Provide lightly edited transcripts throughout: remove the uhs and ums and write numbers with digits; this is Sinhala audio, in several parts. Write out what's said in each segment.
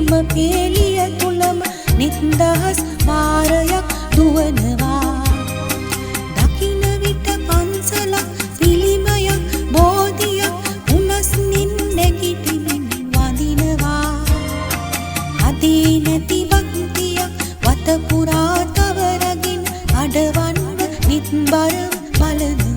නියම පේලිය තුලම නිත්දහස් වාරයක් දුවනවා. දකින විට පන්සලක් පිළිමයක් බෝධියක් උනස්නින් නැගිටිමින් වඳිනවා. අදී නැති භක්තියක් වත පුරා තවරගින් අඩවන්න නිත්බර බලනවා.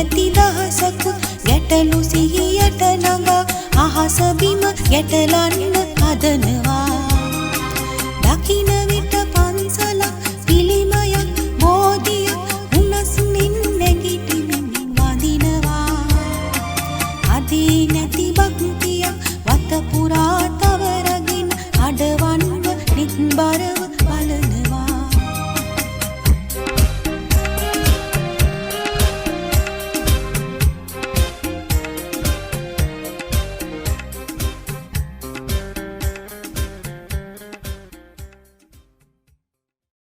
ඇති දහසක් ගැටලු සිහියට නඟා අහස බිම ගැටලන්න හදනවා. දකින